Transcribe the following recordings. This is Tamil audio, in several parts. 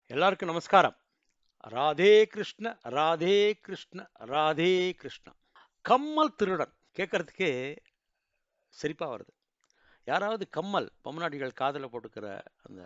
எல்லாருக்கும் நமஸ்காரம். ராதே கிருஷ்ண ராதே கிருஷ்ண ராதே கிருஷ்ணா. கம்மல் திருடன் கேட்கறதுக்கே சிரிப்பா வருது. யாராவது கம்மல் பொம்மநாட்டிகள் காதல போட்டுக்கிற அந்த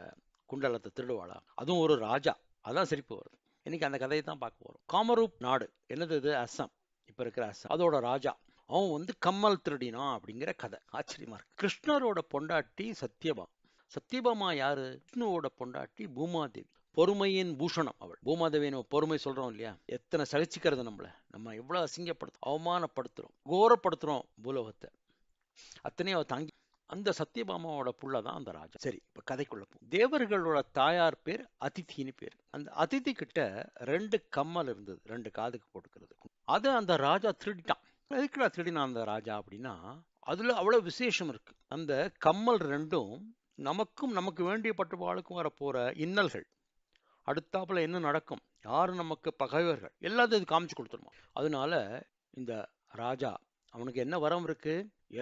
குண்டலத்தை திருடுவாளா? அதுவும் ஒரு ராஜா. அதான் சிரிப்பு வருது. இன்னைக்கு அந்த கதையை தான் பார்க்க போறோம். காமரூப் நாடு என்னது இது? அஸ்ஸாம். இப்ப இருக்கிற அஸ்ஸாம். அதோட ராஜா அவன் வந்து கம்மல் திருடினான் அப்படிங்கிற கதை. ஆச்சரியமா இருக்கு. கிருஷ்ணரோட பொண்டாட்டி சத்யபாமா. சத்யபாமா யாரு? விஷ்ணுவோட பொண்டாட்டி பூமாதேவி. பொறுமையின் பூஷணம் அவள். பூமாதேவி நம்ம பொறுமை சொல்றோம் இல்லையா? எத்தனை சகிச்சுக்கிறது நம்ம எவ்வளவு அசிங்கப்படுத்துறோம், அவமானப்படுத்துறோம், கோரப்படுத்துறோம் பூலோகத்தை. அத்தனையும் அவ தாங்கி. அந்த சத்யபாமாவோட புள்ள தான் அந்த ராஜா. சரி, இப்ப கதைக்குள்ள போ. தேவர்களோட தாயார் பேர் அதித்தின்னு பேர். அந்த அதித்தி கிட்ட 2 கம்மல் இருந்தது, 2 காதுக்கு போட்டுக்கிறது. அதை அந்த ராஜா திருடிட்டான். எதுக்குடா திருடினான் அந்த ராஜா அப்படின்னா, அதுல அவ்வளவு விசேஷம் இருக்கு. அந்த கம்மல் 2ம் நமக்கும் நமக்கு வேண்டிய பட்டுவாளுக்கும் வரப்போற இன்னல்கள், அடுத்தாப்புல என்ன நடக்கும், யாரு நமக்கு பகைவர்கள், எல்லாத்தையும் இது காமிச்சு கொடுத்துருமா. அதனால இந்த ராஜா அவனுக்கு என்ன வரம் இருக்கு?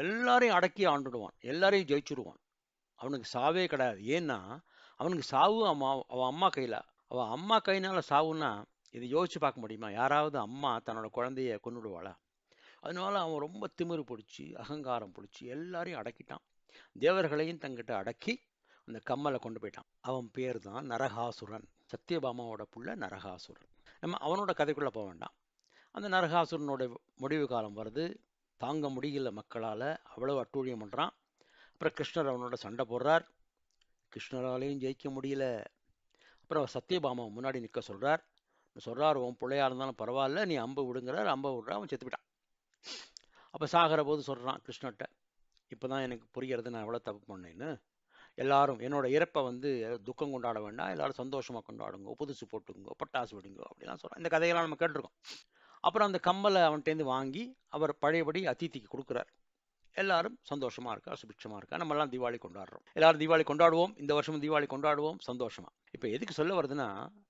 எல்லாரையும் அடக்கி ஆண்டுடுவான், எல்லாரையும் ஜெயிச்சுடுவான். அவனுக்கு சாவே கிடையாது. ஏன்னா அவனுக்கு சாவு அவன் அம்மா கையில. அவன் அம்மா கையினால சாவுன்னா இதை யோசிச்சு பார்க்க முடியுமா? யாராவது அம்மா தன்னோட குழந்தைய கொன்னுடுவாளா? அதனால அவன் ரொம்ப திமிரு பிடிச்சி அகங்காரம் பிடிச்சி எல்லாரையும் அடக்கிட்டான். தேவர்களையும் தங்கிட்ட அடக்கி அந்த கம்மலை கொண்டு போயிட்டான். அவன் பேர் தான் நரகாசுரன். சத்யபாமாவோட புள்ள நரகாசுரன். நம்ம அவனோட கதைக்குள்ள போக வேண்டாம். அந்த நரகாசுரனோட முடிவு காலம் வருது. தாங்க முடியல மக்களால, அவ்வளவு அட்டூழியம் பண்றான். அப்புறம் கிருஷ்ணர் அவனோட சண்டை போடுறார். கிருஷ்ணராலையும் ஜெயிக்க முடியல. அப்புறம் சத்யபாமா முன்னாடி நிற்க சொல்றார். உன் பிள்ளையா இருந்தாலும் பரவாயில்ல, நீ அம்பு விடுங்கிறார். அம்பை விடுறான், அவன் செத்து போயிட்டான். அப்ப சாகிற போது சொல்றான் கிருஷ்ணர்கிட்ட, இப்பதான் எனக்கு புரிகிறது நான் எவ்வளவு தப்பு பண்ணேன்னு. எல்லாரும் என்னோட இறப்பை வந்து துக்கம் கொண்டாட வேண்டாம், எல்லாரும் சந்தோஷமா கொண்டாடுங்க, புதுசு போட்டுங்க, பட்டாசு வெடிங்க அப்படிலாம் சொல்றான். இந்த கதையெல்லாம் நம்ம கேட்டிருக்கோம். அப்புறம் அந்த கம்மலை அவன்கிட்டேருந்து வாங்கி அவர் பழையபடி அதித்திக்கு கொடுக்குறார். எல்லாரும் சந்தோஷமா இருக்கா, சுபிட்சமா இருக்கா. நம்ம எல்லாம் தீபாவளி கொண்டாடுறோம். எல்லாரும் தீபாவளி கொண்டாடுவோம். இந்த வருஷமும் தீபாவளி கொண்டாடுவோம் சந்தோஷமா. இப்ப எதுக்கு சொல்ல வருதுன்னா,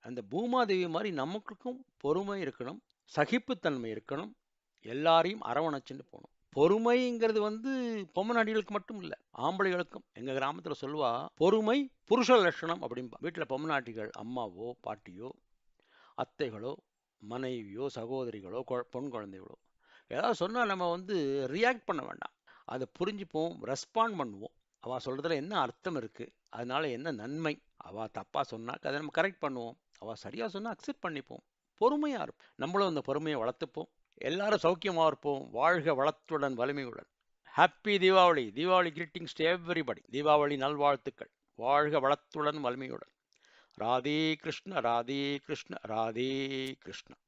அந்த பூமாதேவி மாதிரி நமக்கும் பொறுமை இருக்கணும், சகிப்புத்தன்மை இருக்கணும், எல்லாரையும் அரவணைச்சுன்னு போகணும். பொறுமைங்கிறது வந்து பொம்மநாட்டிகளுக்கு மட்டும் இல்ல, ஆம்பளைகளுக்கும். எங்க கிராமத்துல சொல்லுவா, பொறுமை புருஷ லட்சணம் அப்படின்பா. வீட்டுல பொம்மநாட்டிகள் அம்மாவோ பாட்டியோ அத்தைகளோ மனைவியோ சகோதரிகளோ பொன் குழந்தைகளோ ஏதாவது சொன்னா நம்ம வந்து ரியாக்ட் பண்ண வேண்டாம். அதை புரிஞ்சுப்போம், ரெஸ்பாண்ட் பண்ணுவோம். அவ சொல்றதுல என்ன அர்த்தம் இருக்கு, அதனால என்ன நன்மை. அவ தப்பா சொன்னாக்க அதை நம்ம கரெக்ட் பண்ணுவோம். அவ சரியா சொன்னா அக்செப்ட் பண்ணிப்போம். பொறுமையா இருப்போம். நம்மளும் அந்த பொறுமையை வளர்த்துப்போம். எல்லாரும் சௌக்கியமா இருப்போம். வாழ்க வளத்துடன் வலிமையுடன். Happy Deepavali. Deepavali greetings to everybody. Deepavali நல்வாழ்த்துக்கள். வாழ்க வளத்துடன் வலிமையுடன். ராதே கிருஷ்ண ராதே கிருஷ்ண ராதே கிருஷ்ண.